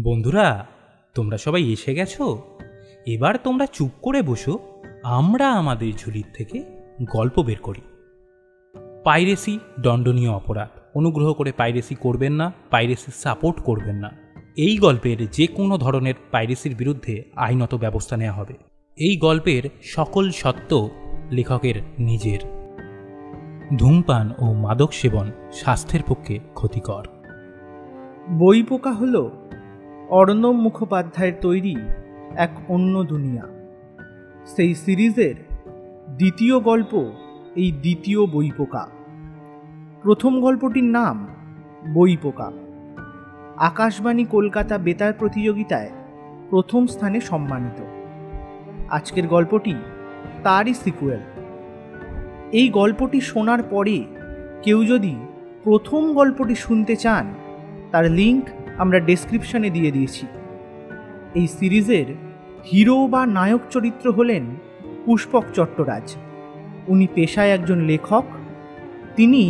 বন্ধুরা, তোমরা সবাই এসে গেছো। এবার তোমরা চুপ করে বসো, আমরা আমাদের ঝুলির থেকে গল্প বের করি। পাইরেসি দণ্ডনীয় অপরাধ। অনুগ্রহ করে পাইরেসি করবেন না, পাইরেসির সাপোর্ট করবেন না। এই গল্পের যে কোনো ধরনের পাইরেসির বিরুদ্ধে আইনত ব্যবস্থা নেওয়া হবে। এই গল্পের সকল সত্য লেখকের নিজের। ধূমপান ও মাদক সেবন স্বাস্থ্যের পক্ষে ক্ষতিকর। বইপোকা হল অর্ণব মুখোপাধ্যায়ের তৈরি এক অন্য দুনিয়া। সেই সিরিজের দ্বিতীয় গল্প এই দ্বিতীয় বইপোকা। প্রথম গল্পটির নাম বইপোকা। আকাশবাণী কলকাতা বেতার প্রতিযোগিতায় প্রথম স্থানে সম্মানিত। আজকের গল্পটি তারই সিকুয়েল। এই গল্পটি শোনার পরে কেউ যদি প্রথম গল্পটি শুনতে চান, তার লিঙ্ক আমরা ডেসক্রিপশনে দিয়ে দিয়েছি। এই সিরিজের হিরো বা নায়ক চরিত্র হলেন পুষ্পক চট্টরাজ। উনি পেশায় একজন লেখক। তিনি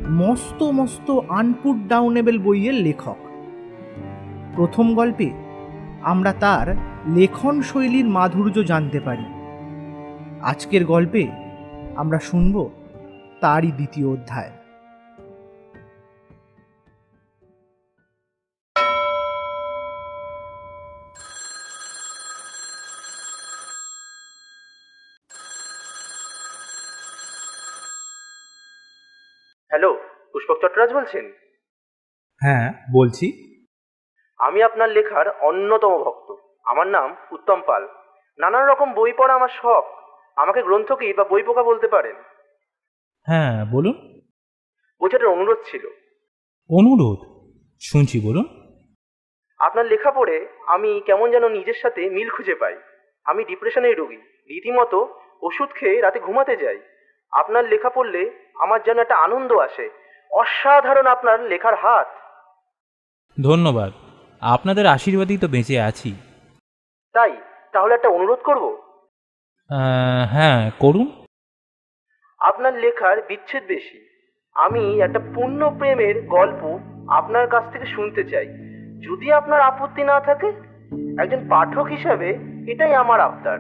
মস্ত মস্ত আনপুট ডাউনেবল বইয়ের লেখক। প্রথম গল্পে আমরা তার লেখন শৈলীর মাধুর্য জানতে পারি। আজকের গল্পে আমরা শুনব তারই দ্বিতীয় অধ্যায়। হ্যালো, পুষ্পক চট্টরাজ বলছেন? হ্যাঁ, বলছি। আমি আপনার লেখার অন্যতম ভক্ত। আমার নাম উত্তম পাল। নানান রকম বই পড়া আমার শখ। আমাকে গ্রন্থকি বা বইপোকা বলতে পারেন। হ্যাঁ, বলুন। বলছি, একটা অনুরোধ ছিল। অনুরোধ? শুনছি, বলুন। আপনার লেখা পড়ে আমি কেমন যেন নিজের সাথে মিল খুঁজে পাই। আমি ডিপ্রেশনের রোগী। রীতিমতো ওষুধ খেয়ে রাতে ঘুমাতে যাই। আপনার লেখা পড়লে আমার যেন একটা আনন্দ আসে। অসাধারণ আপনার লেখার হাত। ধন্যবাদ, আপনাদের আশীর্বাদই তো বেঁচে আছি। তাহলে একটা অনুরোধ করব। হ্যাঁ, করুন। আপনার লেখার বিচ্ছেদ বেশি। আমি একটা পূর্ণ প্রেমের গল্প আপনার কাছ থেকে শুনতে চাই, যদি আপনার আপত্তি না থাকে। একজন পাঠক হিসাবে এটাই আমার আবদার।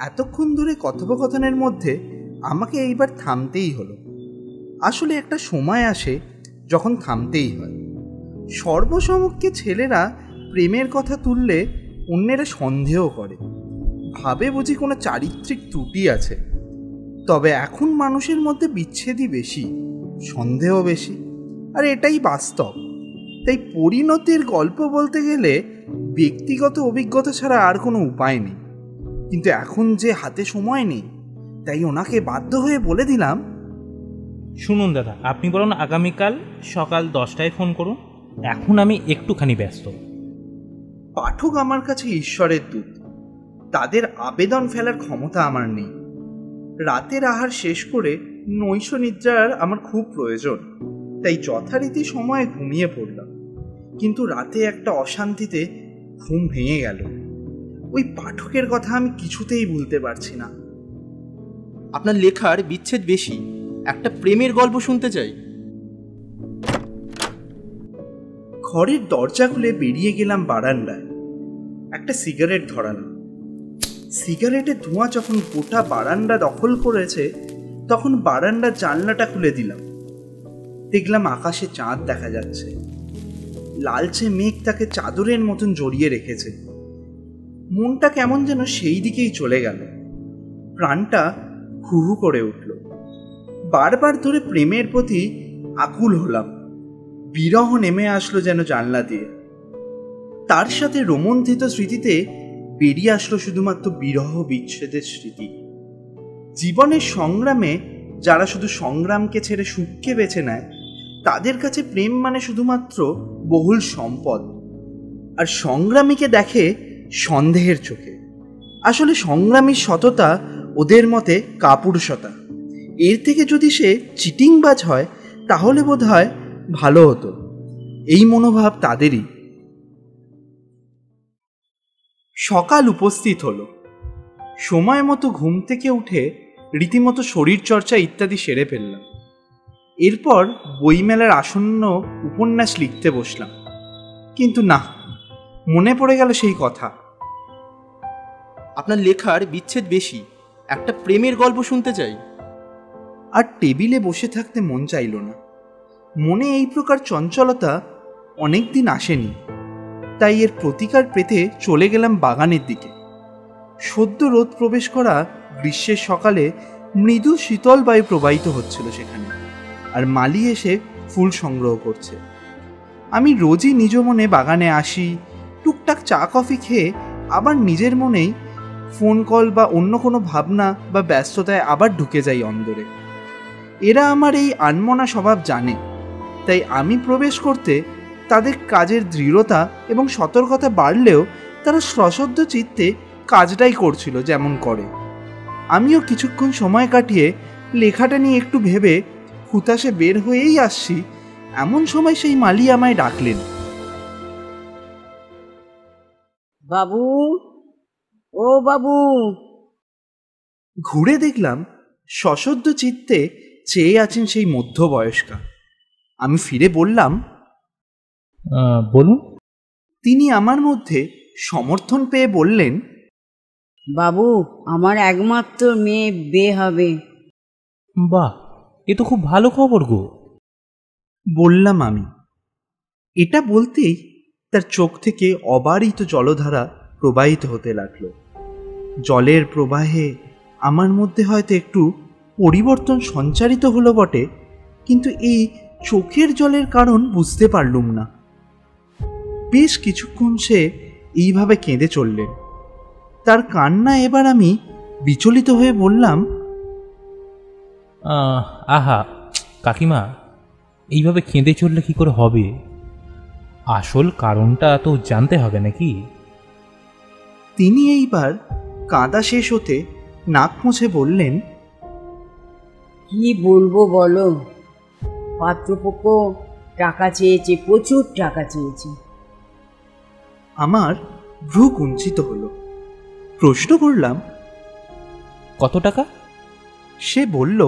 এতক্ষণ ধরে কথোপকথনের মধ্যে আমাকে এইবার থামতেই হলো। আসলে একটা সময় আসে যখন থামতেই হয়। সর্বসমক্ষে ছেলেরা প্রেমের কথা তুললে অন্যেরা সন্দেহ করে, ভাবে বুঝি কোনো চারিত্রিক ত্রুটি আছে। তবে এখন মানুষের মধ্যে বিচ্ছেদই বেশি, সন্দেহ বেশি, আর এটাই বাস্তব। তাই পরিণতির গল্প বলতে গেলে ব্যক্তিগত অভিজ্ঞতা ছাড়া আর কোনো উপায় নেই। কিন্তু এখন যে হাতে সময় নেই, তাই ওনাকে বাধ্য হয়ে বলে দিলাম, শুনুন দাদা, আপনি বরং আগামীকাল সকাল 10টায় ফোন করুন। এখন আমি একটুখানি ব্যস্ত। পাঠক আমার কাছে ঈশ্বরের দূত। তাদের আবেদন ফেলার ক্ষমতা আমার নেই। রাতের আহার শেষ করে নৈশ নিদ্রার আমার খুব প্রয়োজন, তাই যথারীতি সময়ে ঘুমিয়ে পড়লাম। কিন্তু রাতে একটা অশান্তিতে ঘুম ভেঙে গেল। ওই পাঠকের কথা আমি কিছুতেই ভুলতে পারছি না। আপনার লেখার বিচ্ছেদ বেশি, একটা প্রেমের গল্প শুনতে চাই। ঘরের দরজা খুলে বেরিয়ে গেলাম বারান্দায়। একটা সিগারেট ধরালাম। সিগারেটের ধোঁয়া যখন গোটা বারান্দা দখল করেছে, তখন বারান্দার জানলাটা খুলে দিলাম। দেখলাম আকাশে চাঁদ দেখা যাচ্ছে। লালচে মেঘ তাকে চাদরের মতন জড়িয়ে রেখেছে। মনটা কেমন যেন সেই দিকেই চলে গেল। প্রাণটা হু হু করে উঠল। বারবার ধরে প্রেমের প্রতি আকুল হলাম। বিরহ নেমে আসলো যেন জানলা দিয়ে। তার সাথে রোমন্থিত স্মৃতিতে বেরিয়ে আসলো শুধুমাত্র বিরহ বিচ্ছেদের স্মৃতি। জীবনের সংগ্রামে যারা শুধু সংগ্রামকে ছেড়ে সুখকে বেছে নেয়, তাদের কাছে প্রেম মানে শুধুমাত্র বহুল সম্পদ। আর সংগ্রামীকে দেখে সন্দেহের চোখে। আসলে সংগ্রামীর সততা ওদের মতে কাপুরুষতা। এর থেকে যদি সে চিটিংবাজ হয়, তাহলে বোধ হয় ভালো হতো। এই মনোভাব তাদেরই। সকাল উপস্থিত হলো। সময় মতো ঘুম থেকে উঠে রীতিমতো শরীরচর্চা ইত্যাদি সেরে ফেললাম। এরপর বইমেলার আসন্ন উপন্যাস লিখতে বসলাম। কিন্তু না, মনে পড়ে গেল সেই কথা। আপনার লেখার বিচ্ছেদ বেশি, একটা প্রেমের গল্প শুনতে চাই। আর টেবিলে বসে থাকতে মন চাইল না। মনে এই প্রকার চঞ্চলতা অনেক দিন আসেনি, তাই এর প্রতিকার পেতে চলে গেলাম বাগানের দিকে। সদ্য রোদ প্রবেশ করা গ্রীষ্মের সকালে মৃদু শীতল বায়ু প্রবাহিত হচ্ছিল সেখানে, আর মালি এসে ফুল সংগ্রহ করছে। আমি রোজই নিজ মনে বাগানে আসি, টুকটাক চা কফি খেয়ে আবার নিজের মনেই ফোন কল বা অন্য কোনো ভাবনা বা ব্যস্ততায় আবার ঢুকে যাই অন্দরে। এরা আমার এই আনমনা স্বভাব জানে, তাই আমি প্রবেশ করতে তাদের কাজের দৃঢ়তা এবং সতর্কতা বাড়লেও তারা সশ্রদ্ধ চিত্তে কাজটাই করছিল যেমন করে। আমিও কিছুক্ষণ সময় কাটিয়ে লেখাটা নিয়ে একটু ভেবে হুতাশে বের হয়েই আসছি, এমন সময় সেই মালি আমায় ডাকলেন। বাবু, ও বাবু। ঘুরে দেখলাম সশব্দ চিত্তে চেয়ে আছেন সেই মধ্যবয়স্কা। আমি ফিরে বললাম, বলুন। তিনি আমার মধ্যে সমর্থন পেয়ে বললেন, বাবু, আমার একমাত্র মেয়ে বিয়ে হবে। বাহ, এ তো খুব ভালো খবর গো। বললাম আমি। এটা বলতেই তার চোখ থেকে অবারিত জলধারা প্রবাহিত হতে লাগলো। জলের প্রবাহে আমার মধ্যে হয়তো একটু পরিবর্তন সঞ্চারিত হলো বটে, কিন্তু এই চোখের জলের কারণ বুঝতে পারলুম না। বেশ কিছুক্ষণ সে এইভাবে কেঁদে চললেন। তার কান্না এবার আমি বিচলিত হয়ে বললাম, আহা কাকিমা, এইভাবে কেঁদে চললে কি করে হবে? আসল কারণটা তো জানতে হবে নাকি? তিনি এইবার কাঁদা শেষ হতে নাক মুছে বললেন, কি বলবো বলো, পাত্রপক্ষ টাকা চেয়েছে, প্রচুর টাকা চেয়েছে। আমার ভ্রু কুঞ্চিত হলো। প্রশ্ন করলাম, কত টাকা? সে বলল,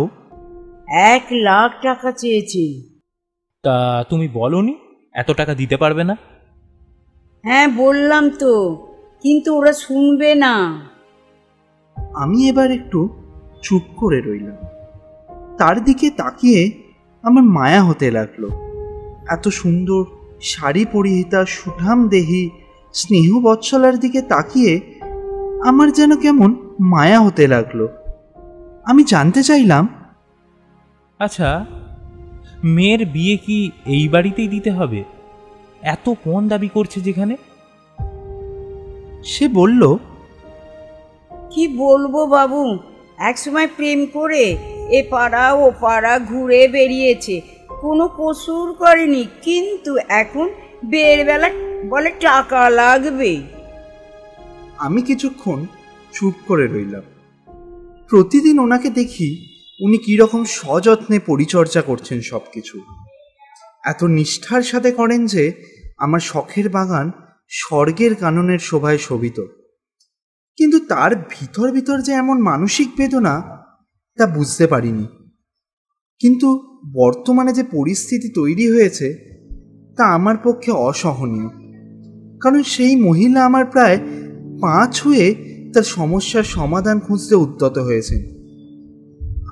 1,00,000 টাকা চেয়েছে। তা তুমি বলনি এত টাকা দিতে পারবে না? হ্যাঁ বললাম তো, কিন্তু ওরা শুনবে না। আমি এবার একটু চুপ করে রইলাম। তার দিকে তাকিয়ে আমার মায়া হতে লাগলো। এত সুন্দর শাড়ি পরিহিতা সুঠাম দেহি স্নেহবৎসলার দিকে তাকিয়ে আমার যেন কেমন মায়া হতে লাগলো। আমি জানতে চাইলাম, আচ্ছা, মেয়ের বিয়ে কি এই বাড়িতেই দিতে হবে? এত পণ দাবি করছে যেখানে। সে বলল, কি বলবো বাবু, একসময় প্রেম করে এ পাড়া ও পাড়া ঘুরে বেরিয়েছে, কোনো কসুর করেনি, কিন্তু এখন বেরবেলা বলে টাকা লাগবে। আমি কিছুক্ষণ চুপ করে রইলাম। প্রতিদিন ওনাকে দেখি উনি কীরকম সযত্নে পরিচর্যা করছেন সব কিছু। এত নিষ্ঠার সাথে করেন যে আমার শখের বাগান স্বর্গের কাননের শোভায় শোভিত। কিন্তু তার ভিতর ভিতর যে এমন মানসিক বেদনা তা বুঝতে পারিনি। কিন্তু বর্তমানে যে পরিস্থিতি তৈরি হয়েছে তা আমার পক্ষে অসহনীয়, কারণ সেই মহিলা আমার প্রায় পা ছুঁয়ে তার সমস্যার সমাধান খুঁজতে উদ্যত হয়েছেন।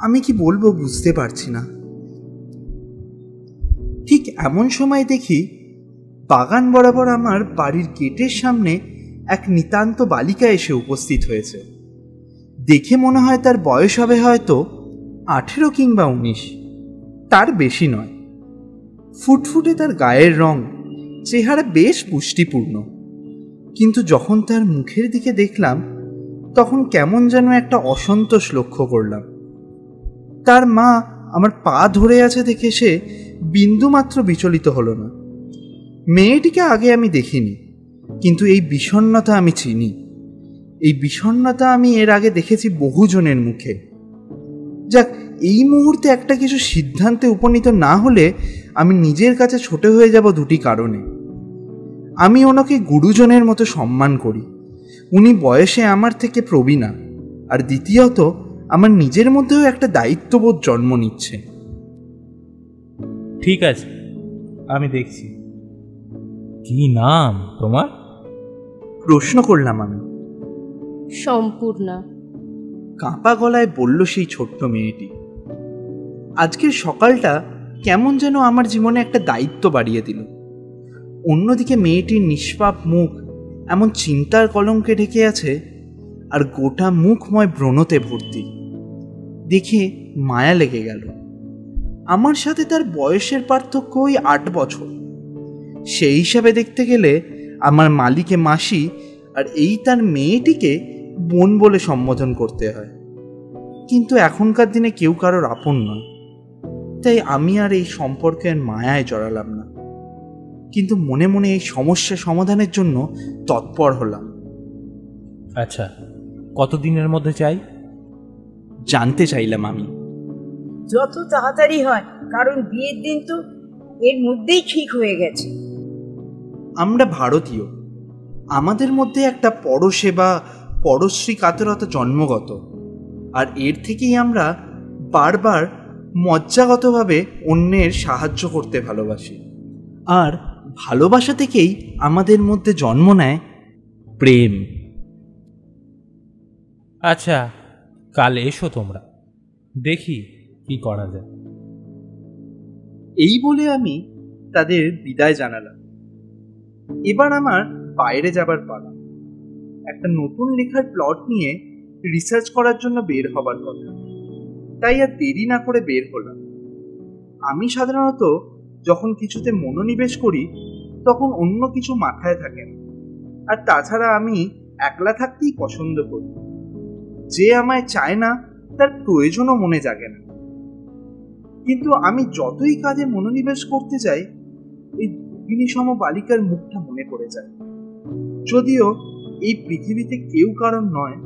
আমি কি বলবো বুঝতে পারছি না। ঠিক এমন সময় দেখি বাগান বরাবর আমার বাড়ির গেটের সামনে এক নিতান্ত বালিকা এসে উপস্থিত হয়েছে। দেখে মনে হয় তার বয়স হবে হয়তো 18 কিংবা 19, তার বেশি নয়। ফুটফুটে তার গায়ের রং, চেহারা বেশ পুষ্টিপূর্ণ, কিন্তু যখন তার মুখের দিকে দেখলাম তখন কেমন যেন একটা অসন্তোষ লক্ষ্য করলাম। তার মা আমার পা ধরে আছে দেখে সে বিন্দুমাত্র বিচলিত হলো না। মেয়েটিকে আগে আমি দেখিনি, কিন্তু এই বিষণ্ণতা আমি চিনি। এই বিষণ্ণতা আমি এর আগে দেখেছি বহুজনের মুখে। যাক, এই মুহূর্তে একটা কিছু সিদ্ধান্তে উপনীত না হলে আমি নিজের কাছে ছোট হয়ে যাব দুটি কারণে। আমি ওনাকে গুরুজনের মতো সম্মান করি, উনি বয়সে আমার থেকে প্রবীণা, আর দ্বিতীয়ত আমার নিজের মধ্যেও একটা দায়িত্ববোধ জন্ম নিচ্ছে। ঠিক আছে, আমি দেখছি। কি নাম তোমার? প্রশ্ন করলাম আমি। সম্পূর্ণা। কাঁপা গলায় বলল সেই ছোট্ট মেয়েটি। আজকের সকালটা কেমন যেন আমার জীবনে একটা দায়িত্ব বাড়িয়ে দিল। অন্যদিকে মেয়েটির নিষ্পাপ মুখ এমন চিন্তার কলঙ্কে ঢেকে আছে, আর গোটা মুখময় ব্রণতে ভর্তি। দেখে মায়া লেগে গেল। আমার সাথে তার বয়সের পার্থক্য ওই 8 বছর। সেই হিসাবে দেখতে গেলে আমার মালিকে মাসি আর এই তার মেয়েটিকে বোন বলে সম্বোধন করতে হয়। কিন্তু এখনকার দিনে কেউ কারোর আপন নয়, তাই আমি আর এই সম্পর্কের মায়ায় জড়ালাম না, কিন্তু মনে মনে এই সমস্যা সমাধানের জন্য তৎপর হলাম। আচ্ছা, কতদিনের মধ্যে চাই জানতে চাইলাম আমি। যত তাড়াতাড়ি হয়, কারণ বিয়ের দিন তো এর মধ্যেই ঠিক হয়ে গেছে। আমরা ভারতীয়, আমাদের মধ্যে একটা পরসেবা পরশ্রী কাতরতা জন্মগত, আর এর থেকেই আমরা বারবার মজ্জাগতভাবে অন্যের সাহায্য করতে ভালোবাসি। আর ভালোবাসা থেকেই আমাদের মধ্যে জন্ম নেয় প্রেম। আচ্ছা, কাল এসো তোমরা, দেখি কি করা যায়। এই বলে আমি তাদের বিদায় জানালাম। এবার আমার বাইরে যাবার পালা। একটা নতুন লেখার প্লট নিয়ে রিসার্চ করার জন্য বের হবার কথা, তাই আর দেরি না করে বের হলাম। আমি সাধারণত যখন কিছুতে মনোনিবেশ করি তখন অন্য কিছু মাথায় থাকে না, আর তাছাড়া আমি একলা থাকতেই পছন্দ করি। যে আমায় চায় না তার প্রয়োজনও মনে জাগে না। কিন্তু আমি যতই কাজে মনোনিবেশ করতে যাই, এই দুঃখিনীসম বালিকার মুখটা মনে পড়ে যায়। যদিও এই পৃথিবীতে কেউ কারণ নয়,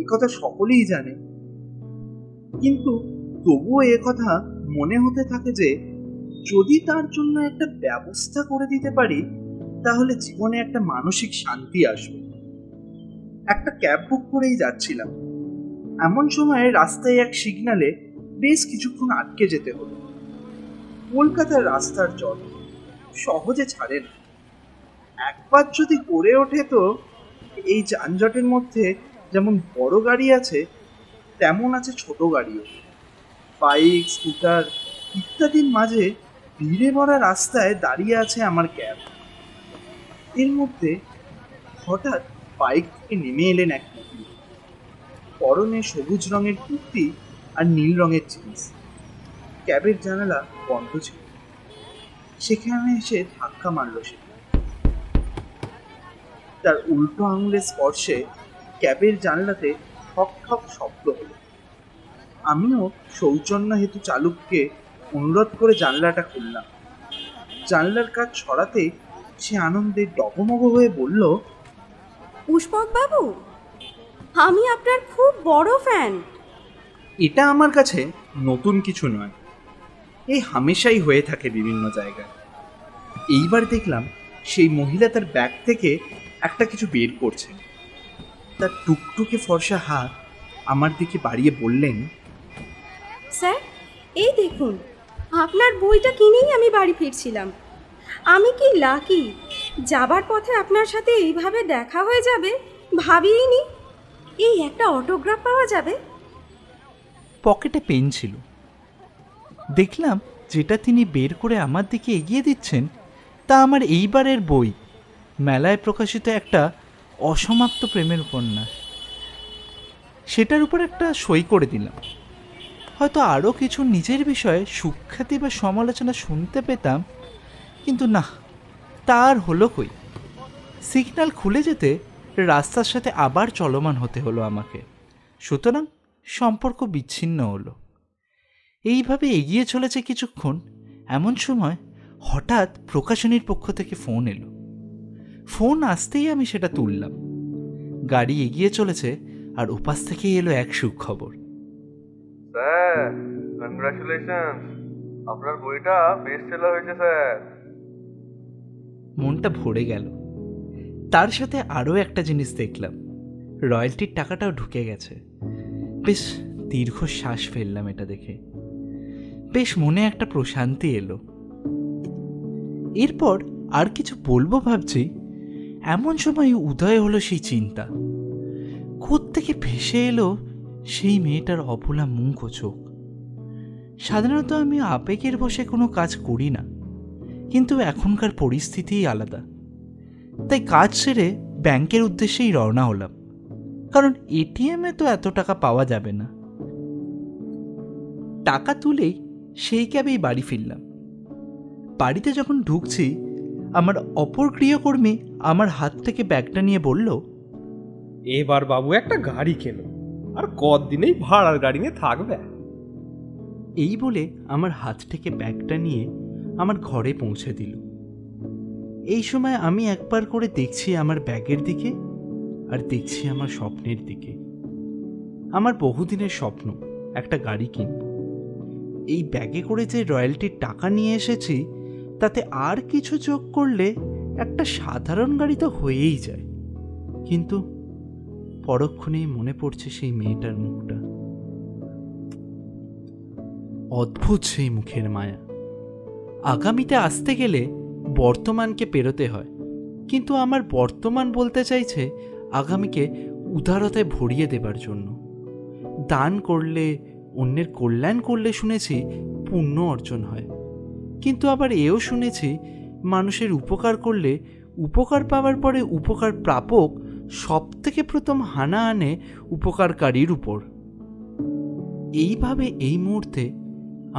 এ কথা সকলেই জানে, কিন্তু তবুও এ কথা মনে হতে থাকে যে যদি তার জন্য একটা ব্যবস্থা করে দিতে পারি তাহলে জীবনে একটা মানসিক শান্তি আসবে। একটা ক্যাব বুক করেই যাচ্ছিলাম, এমন সময় রাস্তায় এক সিগন্যালে বেশ কিছুক্ষণ আটকে যেতে হলো। কলকাতার রাস্তার জল সহজে ছাড়ে না। একবার যদি গড়ে ওঠে তো এই যানজটের মধ্যে যেমন বড় গাড়ি আছে তেমন আছে ছোট গাড়িও। বাইক, স্কুটার ইত্যাদির মাঝে ভিড়ে ভরা রাস্তায় দাঁড়িয়ে আছে আমার ক্যাব। এর মধ্যে হঠাৎ বাইক থেকে নেমে এলেন এক মহিলা। পরনে সবুজ রঙের কুর্তি আর নীল রঙের জিন্স। ক্যাবের জানালা বন্ধ ছিল। সেখানে এসে ধাক্কা মারল সে। তার উল্টো আঙুলের স্পর্শে ক্যাবের জানলাতে ঠক ঠক শব্দ হলো। আমিও সৌজন্য হেতু চালককে অনুরোধ করে জানলাটা খুললাম। জানলার কাজ ছড়াতে সে আনন্দে ডগমগ হয়ে বলল, পুষ্পক বাবু, আমি আপনার খুব বড় ফ্যান। এটা আমার কাছে নতুন কিছু নয়, এই হামেশাই হয়ে থাকে বিভিন্ন জায়গায়। এইবার দেখলাম সেই মহিলা তার ব্যাগ থেকে একটা কিছু বের করছেন। তার টুকটুকে ফর্সা হাত আমার দিকে বাড়িয়ে বললেন, স্যার, এই দেখুন, আপনার বইটা কিনেই আমি বাড়ি ফিরছিলাম। আমি কি লাকি, যাবার পথে আপনার সাথে এইভাবে দেখা হয়ে যাবে ভাবিনি। এই একটা অটোগ্রাফ পাওয়া যাবে? পকেটে পেন ছিল। দেখলাম যেটা তিনি বের করে আমার দিকে এগিয়ে দিচ্ছেন তা আমার এইবারের বই, মেলায় প্রকাশিত একটা অসমাপ্ত প্রেমের উপন্যাস। সেটার উপর একটা সই করে দিলাম। হয়তো আরও কিছু নিজের বিষয়ে সুখ্যাতি বা সমালোচনা শুনতে পেতাম, কিন্তু না, তার হলো কই। সিগন্যাল খুলে যেতে রাস্তার সাথে আবার চলমান হতে হলো আমাকে, সুতরাং সম্পর্ক বিচ্ছিন্ন হলো। এইভাবে এগিয়ে চলেছে কিছুক্ষণ। এমন সময় হঠাৎ প্রকাশনীর পক্ষ থেকে ফোন এলো। ফোন আসতেই আমি সেটা তুললাম। গাড়ি এগিয়ে চলেছে আর ওপাশ থেকেই এলো এক সুখবর। স্যার, কনগ্রাচুলেশনস, আপনার বইটা বেস্ট সেলার হয়েছে স্যার। মনটা ভরে গেল। তার সাথে আরও একটা জিনিস দেখলাম, রয়্যালটির টাকাটাও ঢুকে গেছে। বেশ দীর্ঘ শ্বাস ফেললাম এটা দেখে। বেশ মনে একটা প্রশান্তি এলো। এরপর আর কিছু বলবো ভাবছি, এমন সময় উদয় হলো সেই চিন্তা। কোত্থেকে ভেসে এলো সেই মেয়েটার অবলা মুখ ও চোখ। সাধারণত আমি আবেগের বশে কোনো কাজ করি না, কিন্তু এখনকার পরিস্থিতিই আলাদা। তাই কাজ সেরে ব্যাংকের উদ্দেশ্যেই রওনা হলাম, কারণ এটিএমে তো এত টাকা পাওয়া যাবে না। টাকা তুলেই সেই ক্যাবেই বাড়ি ফিরলাম। বাড়িতে যখন ঢুকছি, আমার অপর গৃহকর্মী আমার হাত থেকে ব্যাগটা নিয়ে বলল, এবার বাবু একটা গাড়ি কেনো, আর কদিনেই ভাড়ার গাড়ি নিয়ে থাকবে। এই বলে আমার হাত থেকে ব্যাগটা নিয়ে আমার ঘরে পৌঁছে দিল। এই সময় আমি একবার করে দেখছি আমার ব্যাগের দিকে, আর দেখছি আমার স্বপ্নের দিকে। আমার বহুদিনের স্বপ্ন একটা গাড়ি কিনব। এই ব্যাগে করে যে রয়্যালটির টাকা নিয়ে এসেছি, তাতে আর কিছু যোগ করলে একটা সাধারণ গাড়ি তো হয়েই যায়। কিন্তু পরক্ষণেই মনে পড়ছে সেই মেয়েটার মুখটা। অদ্ভুত সেই মুখের মায়া। আগামীতে আসতে গেলে বর্তমানকে পেরোতে হয়, কিন্তু আমার বর্তমান বলতে চাইছে আগামীকে উদারতায় ভরিয়ে দেবার জন্য। দান করলে, অন্যের কল্যাণ করলে শুনেছি পুণ্য অর্জন হয়, কিন্তু আবার এও শুনেছি মানুষের উপকার করলে উপকার পাওয়ার পরে উপকার প্রাপক সব থেকে প্রথম হানা আনে উপকারকারীর উপর। এইভাবে এই মুহূর্তে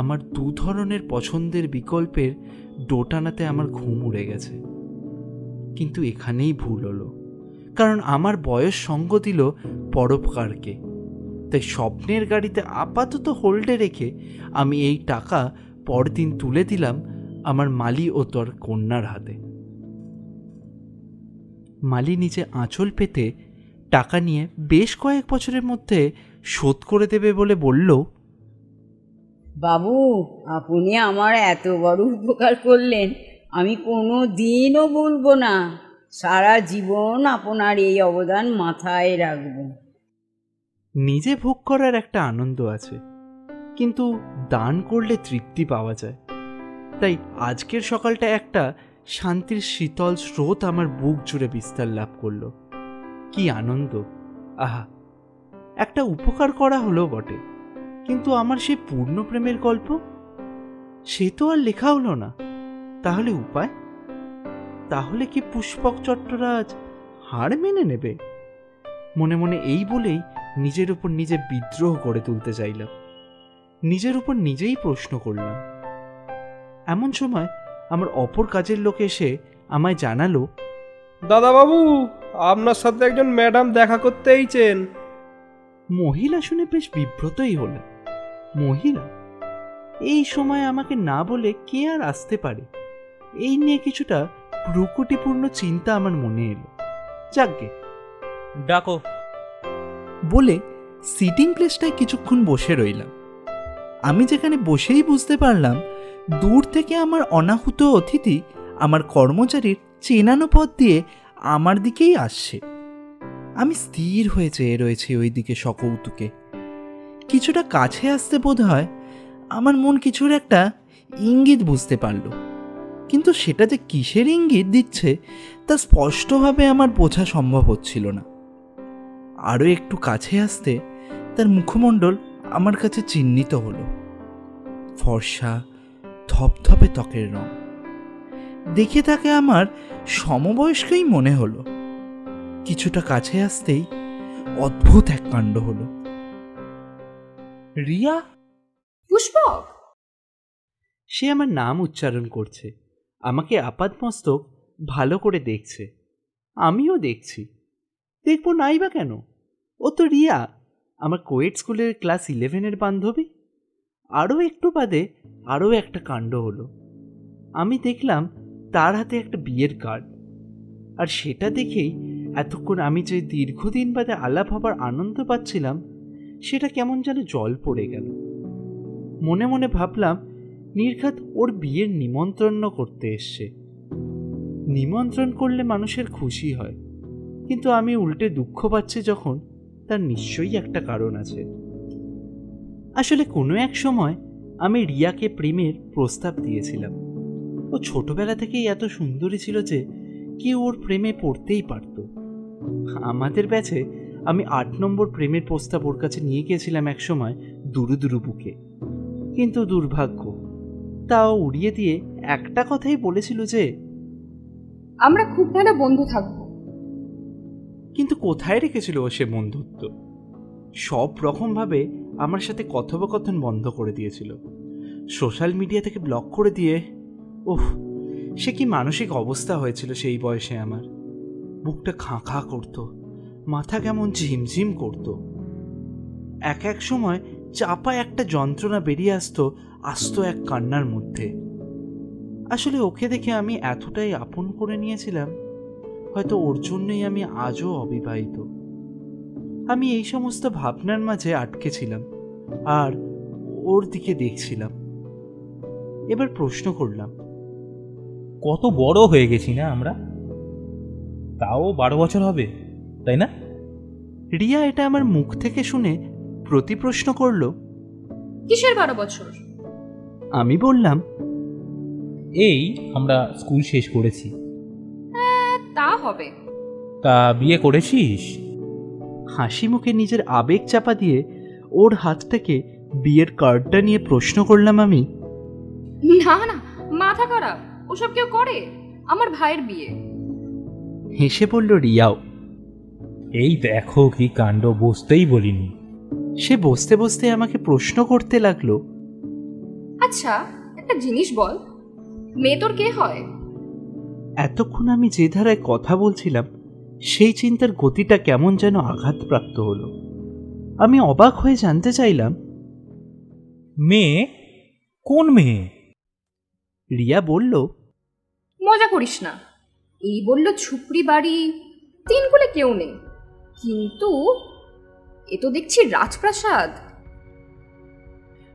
আমার দু ধরনের পছন্দের বিকল্পের ডোটানাতে আমার ঘুম উড়ে গেছে। কিন্তু এখানেই ভুল হলো, কারণ আমার বয়স সঙ্গ দিল পরোপকারকে। তাই স্বপ্নের গাড়িতে আপাতত হোল্ডে রেখে আমি এই টাকা পরদিন তুলে দিলাম আমার মালি ও তোর কন্যার হাতে। মালি নিচে আঁচল পেতে টাকা নিয়ে বেশ কয়েক বছরের মধ্যে শোধ করে দেবে বলে বলল, বাবু, আপনি আমার এত বড় উপকার করলেন, আমি কোনো দিনও ভুলবো না। সারা জীবন আপনার এই অবদান মাথায় রাখব। নিজে ভোগ করার একটা আনন্দ আছে, কিন্তু দান করলে তৃপ্তি পাওয়া যায়। তাই আজকের সকালটা একটা শান্তির শীতল স্রোত আমার বুক জুড়ে বিস্তার লাভ করলো। কি আনন্দ! আহা, একটা উপকার করা হলো বটে, কিন্তু আমার সেই পূর্ণ প্রেমের গল্প, সে তো আর লেখা হলো না। তাহলে উপায়? তাহলে কি পুষ্পক চট্টরাজ হার মেনে নেবে? মনে মনে এই বলেই নিজের উপর নিজে বিদ্রোহ করে তুলতে চাইলাম। নিজের উপর নিজেই প্রশ্ন করলাম। এমন সময় আমার অপর কাজের লোক এসে আমায় জানালো, দাদাবাবু, আপনার সাথে একজন ম্যাডাম দেখা করতে এইছেন। মহিলা শুনে বেশ বিব্রতই হলাম। মহিলা? এই সময় আমাকে না বলে কে আর আসতে পারে? এই নিয়ে কিছুটা প্রকৃতিপূর্ণ চিন্তা আমার মনে এলো। যাকগে, ডাকো বলে সিটিং প্লেসটায় কিছুক্ষণ বসে রইলাম। আমি যেখানে বসেই বুঝতে পারলাম দূর থেকে আমার অনাহুত অতিথি আমার কর্মচারীর চেনানো পথ দিয়ে আমার দিকেই আসছে। আমি স্থির হয়ে চেয়ে রয়েছি ওই দিকে সকৌতুকে। কিছুটা কাছে আসতে বোধ হয় আমার মন কিছুর একটা ইঙ্গিত বুঝতে পারল, কিন্তু সেটা যে কিসের ইঙ্গিত দিচ্ছে তা স্পষ্টভাবে আমার বোঝা সম্ভব হচ্ছিল না। আরও একটু কাছে আসতে তার মুখমণ্ডল আমার কাছে চিহ্নিত হলো। ফর্সা ধপধপে ত্বকের রং দেখে তাকে আমার সমবয়স্কই মনে হলো। কিছুটা কাছে আসতেই অদ্ভুত এক কাণ্ড হলো। রিয়া? পুষ্পক? সে আমার নাম উচ্চারণ করছে, আমাকে আপাতমস্তক ভালো করে দেখছে। আমিও দেখছি, দেখবো নাই বা কেন? ও তো রিয়া, আমার কোয়েট স্কুলের ক্লাস 11-এর বান্ধবী। আরও একটু বাদে আরও একটা কাণ্ড হলো। আমি দেখলাম তার হাতে একটা বিয়ের কার্ড, আর সেটা দেখেই এতক্ষণ আমি যে দীর্ঘদিন বাদে আলাপ হবার আনন্দ পাচ্ছিলাম, সেটা কেমন যেন জল পড়ে গেল। মনে মনে ভাবলাম নির্ঘাত ওর বিয়ের নিমন্ত্রণ করতে এসছে। নিমন্ত্রণ করলে মানুষের খুশি হয়, কিন্তু আমি উল্টে দুঃখ পাচ্ছি যখন, তার নিশ্চয়ই একটা কারণ আছে। আসলে কোনো এক সময় আমি রিয়াকে প্রেমের প্রস্তাব দিয়েছিলাম, ও ছোটবেলা থেকেই এত সুন্দরী ছিল যে কেউ ওর প্রেমে পড়তেই পারত। আমাদের ব্যাচে আমি 8 নম্বর প্রেমের প্রস্তাব ওর কাছে নিয়ে গিয়েছিলাম একসময় দুরু দুরু বুকে, কিন্তু দুর্ভাগ্য তাও উড়িয়ে দিয়ে একটা কথাই বলেছিল যে আমরা খুব ভালো বন্ধু থাকবো। কিন্তু কোথায় রেখেছিল ও সে বন্ধুত্ব? সব রকমভাবে আমার সাথে কথোপকথন বন্ধ করে দিয়েছিল, সোশ্যাল মিডিয়া থেকে ব্লক করে দিয়ে। ওহ, সে কি মানসিক অবস্থা হয়েছিল সেই বয়সে আমার। বুকটা খাঁ খাঁ করত, মাথা কেমন ঝিমঝিম করত। এক সময় চাপা একটা যন্ত্রণা বেরিয়ে আসতো আস্ত এক কান্নার মধ্যে। আসলে ওকে দেখে আমি এতটাই আপন করে নিয়েছিলাম, হয়তো ওর জন্যই আমি আজও অবিবাহিত। আমি এই সমস্ত ভাবনার মাঝে আটকে ছিলাম আর ওর দিকে দেখছিলাম। এবার প্রশ্ন করলাম, কত বড় হয়ে গেছি না আমরা? তাও 12 বছর হবে, তাই না? রিয়া এটা আমার মুখ থেকে শুনে প্রতি প্রশ্ন করলো, কিসের 12 বছর? আমি বললাম, এই আমরা স্কুল শেষ করেছি। তা হবে। তা বিয়ে করেছিস? হাসি মুখে নিজের আবেগ চাপা দিয়ে ওর হাত থেকে বিয়ের কার্ডটা নিয়ে প্রশ্ন করলাম আমি। না না, মাথা খারাপ, ওসব কেউ করে? আমার ভাইয়ের বিয়ে। হেসে বলল রিয়াও। এই দেখো কি কাণ্ড, বসতেই বলিনি। সে বসতে বসতে আমাকে প্রশ্ন করতে লাগলো, আচ্ছা একটা জিনিস বল, মেয়ে তোর কে হয়? এতক্ষণ আমি যে ধারায় কথা বলছিলাম সেই চিন্তার গতিটা কেমন যেন আঘাতপ্রাপ্ত হলো। আমি অবাক হয়ে জানতে চাইলাম, মেয়ে? কোন মেয়ে? রিয়া বলল, মজা করিস না। এই বলল ঝুপড়ি বাড়ি, 3 কোলে কেউ নেই, কিন্তু এ তো দেখছি রাজপ্রাসাদ।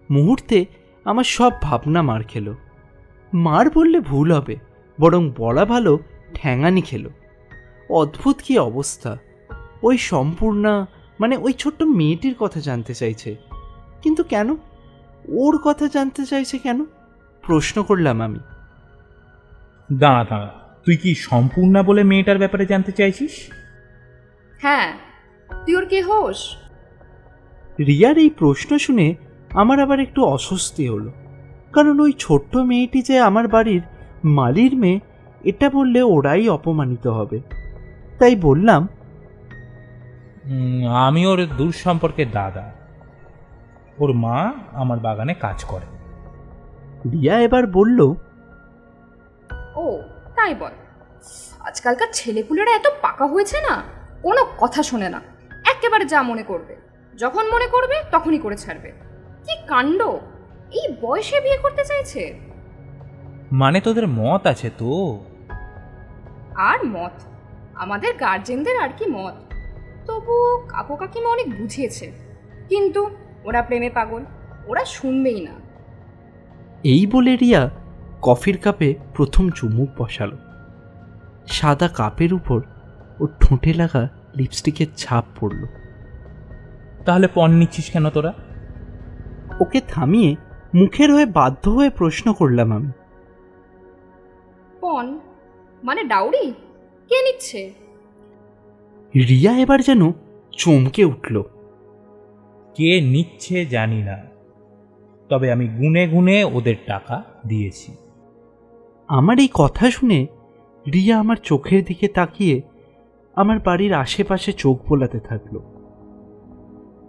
মুহূর্তে আমার সব ভাবনা মার খেলো। মার বললে ভুল হবে, বরং বলা ভালো ঠ্যাঙানি খেলো। অদ্ভুত কি অবস্থা! ওই সম্পূর্ণা মানে ওই ছোট্ট মেয়েটির কথা জানতে চাইছে, কিন্তু কেন? ওর কথা জানতে চাইছে কেন? প্রশ্ন করলাম আমি। দাঁড়া, তুই কি সম্পূর্ণা বলে মেয়েটার ব্যাপারে জানতে চাইছিস? হ্যাঁ, তুই ওর কে হোস? রিয়ার এই প্রশ্ন শুনে আমার আবার একটু অস্বস্তি হলো, কারণ ওই ছোট্ট মেয়েটি যে আমার বাড়ির মালির মেয়ে এটা বললে ওরাই অপমানিত হবে। তাই বললাম, আমি ওর দূর সম্পর্কের দাদা। ওর মা আমার বাগানে কাজ করে। রিয়া এবার বলল, ও তাই বল। আজকালকার ছেলেপুলেরা এত পাকা হয়েছে না, কোনো কথা শোনে না, একেবারে যা মনে করবে, যখন মনে করবে তখনই করে ছাড়বে। কি কাণ্ড! এই বয়সে বিয়ে করতে চাইছে। মানে তোদের মত আছে তো? আর মত, আমাদের গার্জেনদের আর কি মত। তবু কাকু কাকিমা অনেক বুঝিয়েছে, কিন্তু ওরা প্রেমে পাগল, ওরা শুনবেই না। এই বলে রিয়া কফির কাপে প্রথম চুমুক বসালো। সাদা কাপের উপর ওর ঠোঁটে লাগা লিপস্টিকের ছাপ পড়ল। তাহলে পণ নিচ্ছিস কেন তোরা? ওকে থামিয়ে মুখের হয়ে বাধ্য হয়ে প্রশ্ন করলাম আমি। পণ মানে ডাউরি? কে নিচ্ছে? রিয়া এবার যেন চমকে উঠল। কে নিচ্ছে জানি না, তবে আমি গুনে গুনে ওদের টাকা দিয়েছি। আমার এই কথা শুনে রিয়া আমার চোখের দিকে তাকিয়ে আমার বাড়ির আশেপাশে চোখ বোলাতে থাকলো।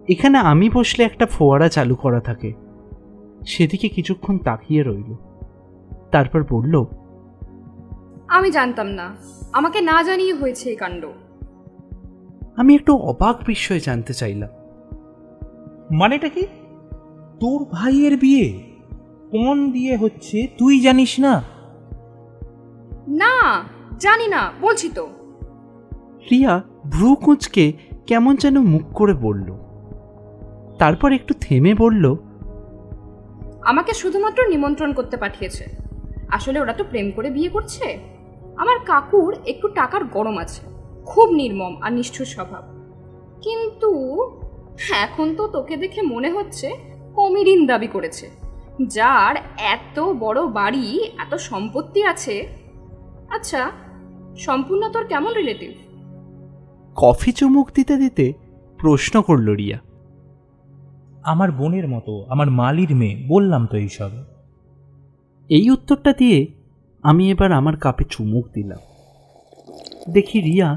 এখানে আমি বসলে একটা ফোয়ারা চালু করা থাকে, সেদিকে কিছুক্ষণ তাকিয়ে রইল। তারপর বলল, আমি জানতাম না, আমাকে না জানিয়ে হয়েছে এই কাণ্ড। আমি একটু অবাক বিস্ময়ে জানতে চাইলাম, মানেটা কি? তোর ভাইয়ের বিয়ে পণ দিয়ে হচ্ছে, তুই জানিস না? না জানি না, বলছি তো। রিয়া ভ্রু কুঁচকে কেমন যেন মুখ করে বলল, তারপর একটু থেমে বলল, আমাকে শুধুমাত্র নিমন্ত্রণ করতে পাঠিয়েছে। আসলে ওরা তো প্রেম করে বিয়ে করছে। আমার কাকুর একটু টাকার গরম আছে, খুব নির্মম আর নিষ্ঠুর স্বভাব। কিন্তু এখন তো তোকে দেখে মনে হচ্ছে কমিডিন দাবি করেছে, যার এত বড় বাড়ি, এত সম্পত্তি আছে। আচ্ছা, সম্পূর্ণ তোর কেমন রিলেটিভ? কফি চুমুক দিতে দিতে প্রশ্ন করল রিয়া। আমার বোনের মতো, আমার মালির মেয়ে, বললাম তো এইসব। এই উত্তরটা দিয়ে আমি এবার আমার কাপে চুমুক দিলাম। দেখি রিয়া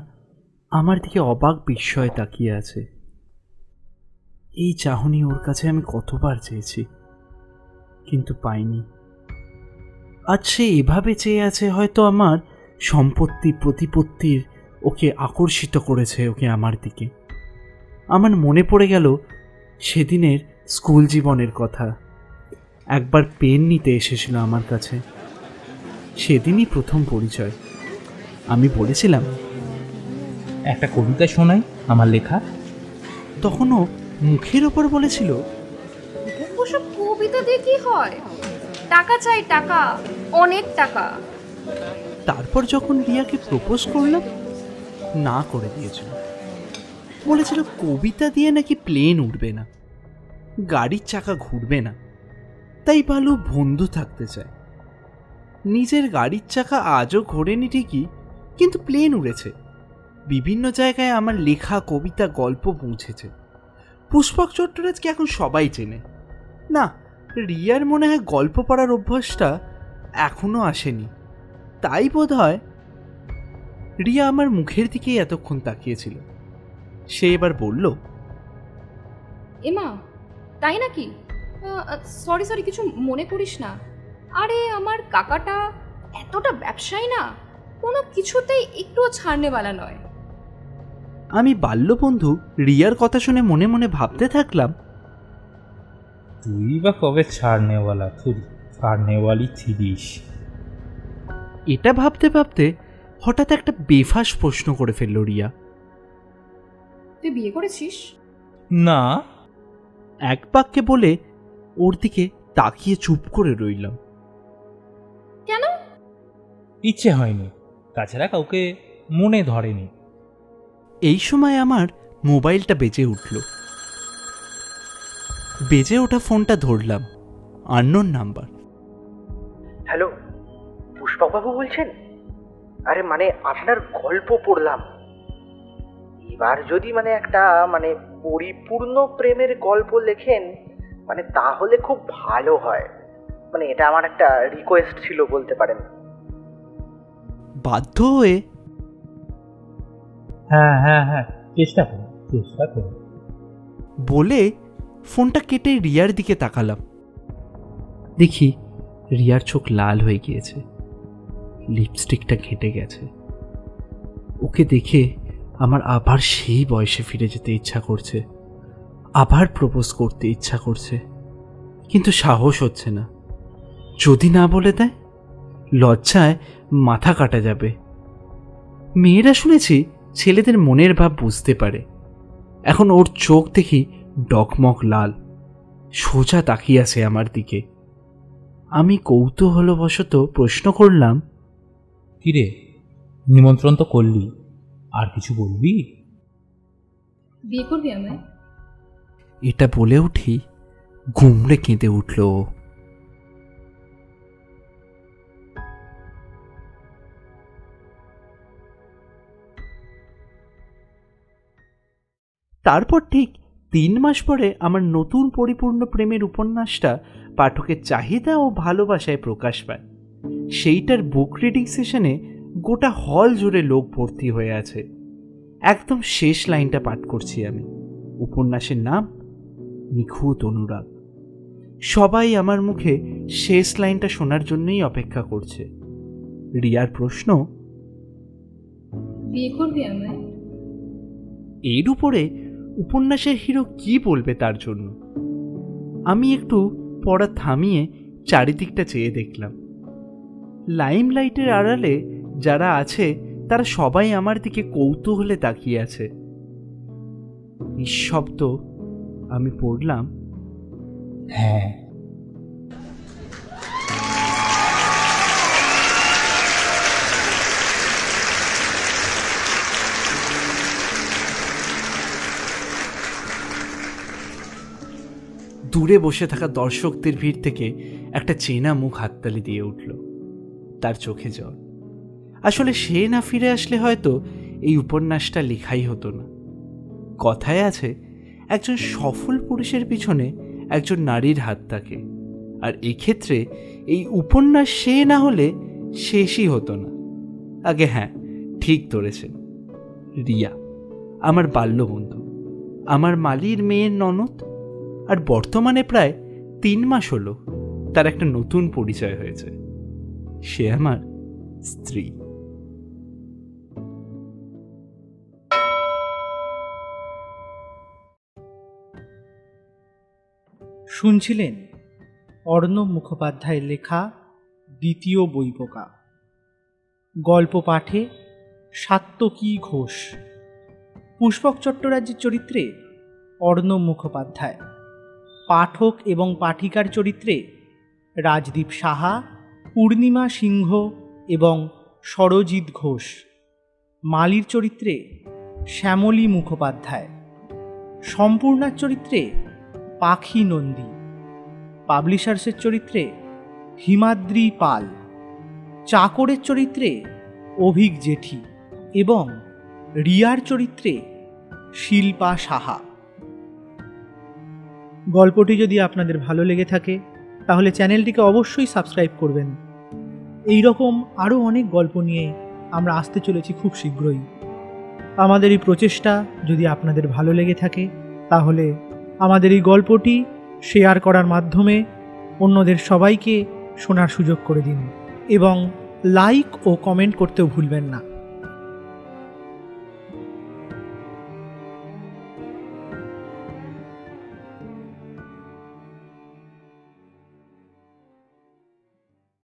আমার দিকে অবাক বিস্ময়ে তাকিয়ে আছে। এই চাহনি ওর কাছে আমি কতবার চেয়েছি, কিন্তু পাইনি। আজ সে এভাবে চেয়ে আছে, হয়তো আমার সম্পত্তি প্রতিপত্তির ওকে আকর্ষিত করেছে ওকে আমার দিকে। আমার মনে পড়ে গেল সেদিনের স্কুল জীবনের কথা। একবার পেন নিতে এসেছিল আমার কাছে, সেদিনই প্রথম পরিচয়। আমি বলেছিলাম, একটা কবিতা শোনাই আমার লেখা। তখনও মুখের ওপর বলেছিল, ওসব কবিতা দিয়ে কি হয়? টাকা চাই, টাকা, অনেক টাকা। তারপর যখন রিয়াকে প্রপোজ করলাম, না করে দিয়েছিল। বলেছিল কবিতা দিয়ে নাকি প্লেন উঠবে না, গাড়ির চাকা ঘুরবে না, তাই ভালো বন্ধু থাকতে চায়। নিজের গাড়ির চাকা আজও ঘোরেনি ঠিকই, কিন্তু প্লেন উড়েছে। বিভিন্ন জায়গায় আমার লেখা কবিতা গল্প পৌঁছেছে। পুষ্পক চট্টরাজকে এখন সবাই চেনে। না, রিয়ার মনে হয় গল্প পড়ার অভ্যাসটা এখনো আসেনি, তাই বোধ হয় রিয়া আমার মুখের দিকেই এতক্ষণ তাকিয়েছিল। সে এবার বলল, এমা, তাই নাকি? সরি সরি, কিছু মনে করিস না। আরে আমার কাকাটা এতটা ব্যবসায়ী না, কোনো কিছুতেই একটুও ছাড়নেওয়ালা নয়। আমি বাল্যবন্ধু রিয়ার কথা শুনে মনে মনে ভাবতে থাকলাম, তুই বা কবে ছাড়নেওয়ালা, ছাড়নেওয়ালি ছিলিস। এটা ভাবতে ভাবতে হঠাৎ একটা বেফাস প্রশ্ন করে ফেলল রিয়া। তুই বিয়ে করেছিস? না। এক বাক্যে বলে ওর দিকে তাকিয়ে চুপ করে রইলাম। কেন? ইচ্ছে হয়নি, তাছাড়া কাউকে মনে ধরেনি। এই সময় আমার মোবাইলটা বেজে উঠল। বেজে ওঠা ফোনটা ধরলাম, আননোন নাম্বার। হ্যালো, পুষ্পকবাবু বলছেন? আরে মানে আপনার গল্প পড়লাম, এবার যদি একটা পরিপূর্ণ প্রেমের গল্প লেখেন তাহলে খুব ভালো হয়। এটা আমার একটা রিকোয়েস্ট ছিল বলতে পারেন। বাধ্য হয়ে হ্যাঁ হ্যাঁ হ্যাঁ, চেষ্টা করো বলে ফোনটা কেটে রিয়ার দিকে তাকালাম। দেখি রিয়ার চোখ লাল হয়ে গিয়েছে, লিপস্টিকটা ঘেটে গেছে। ওকে দেখে আমার আবার সেই বয়সে ফিরে যেতে ইচ্ছা করছে, আবার প্রপোজ করতে ইচ্ছা করছে, কিন্তু সাহস হচ্ছে না। যদি না বলে দেয়, লজ্জায় মাথা কাটা যাবে। মেয়েরা শুনেছি ছেলেদের মনের ভাব বুঝতে পারে। এখন ওর চোখ দেখি ডকমক লাল, সোজা তাকিয়ে আছে আমার দিকে। আমি কৌতূহলবশত প্রশ্ন করলাম, কিরে, নিমন্ত্রণ তো করলি, আর কিছু বলবি? বিয়ে করবি আমায়? এটা বলে উঠি ঘুমড়ে কেঁদে উঠল। তারপর ঠিক 3 মাস পরে আমার নতুন পরিপূর্ণ প্রেমের উপন্যাসটা পাঠকের চাহিদা ও ভালোবাসায় প্রকাশ পায়। সেইটার বুক রিডিং সেশনে গোটা হল জুড়ে লোক ভর্তি হয়ে আছে। একদম শেষ লাইনটা পাঠ করছি আমি। উপন্যাসের নাম নিখুঁত অনুরাগ। সবাই আমার মুখে শেষ লাইনটা শোনার জন্যই অপেক্ষা করছে। রিয়ার প্রশ্ন, বিয়ে করবি আমায়? এর উপরে উপন্যাসের হিরো কি বলবে তার জন্য? আমি একটু পড়া থামিয়ে চারিদিকটা চেয়ে দেখলাম। লাইমলাইটের আড়ালে যারা আছে তারা সবাই আমার দিকে কৌতূহলে তাকিয়ে আছে। নিঃশব্দ আমি পড়লাম, হ্যাঁ। দূরে বসে থাকা দর্শকদের ভিড় থেকে একটা চেনা মুখ হাততালি দিয়ে উঠল। তার চোখে জল। আসলে সে না ফিরে আসলে হয়তো এই উপন্যাসটা লেখাই হতো না। কথায় আছে, একজন সফল পুরুষের পিছনে একজন নারীর হাত থাকে, আর এক্ষেত্রে এই উপন্যাস সে না হলে শেষই হতো না। আগে হ্যাঁ, ঠিক ধরেছেন, রিয়া আমার বাল্যবন্ধু, আমার মালির মেয়ের ননদ, আর বর্তমানে প্রায় 3 মাস হলো তার একটা নতুন পরিচয় হয়েছে। সে আমার স্ত্রী। শুনছিলেন অর্ণব মুখোপাধ্যায়ের লেখা দ্বিতীয় বইপোকা। গল্প পাঠে সাত্যকী ঘোষ, পুষ্পক চট্টোপাধ্যায়ের চরিত্রে অর্ণব মুখোপাধ্যায়, পাঠক এবং পাঠিকার চরিত্রে রাজদীপ সাহা, পূর্ণিমা সিংহ এবং সরজিৎ ঘোষ, মালির চরিত্রে শ্যামলী মুখোপাধ্যায়, সম্পূর্ণার চরিত্রে পাখি নন্দী, পাবলিশার্সের চরিত্রে হিমাদ্রি পাল, চাকরের চরিত্রে অভিক জেঠি এবং রিয়ার চরিত্রে শিল্পা সাহা। গল্পটি যদি আপনাদের ভালো লেগে থাকে তাহলে চ্যানেলটিকে অবশ্যই সাবস্ক্রাইব করবেন। এই রকম আরও অনেক গল্প নিয়ে আমরা আসতে চলেছি খুব শীঘ্রই। আমাদের এই প্রচেষ্টা যদি আপনাদের ভালো লেগে থাকে তাহলে আমাদের এই গল্পটি শেয়ার করার মাধ্যমে অন্যদের সবাইকে শোনার সুযোগ করে দিন এবং লাইক ও কমেন্ট করতেও ভুলবেন না।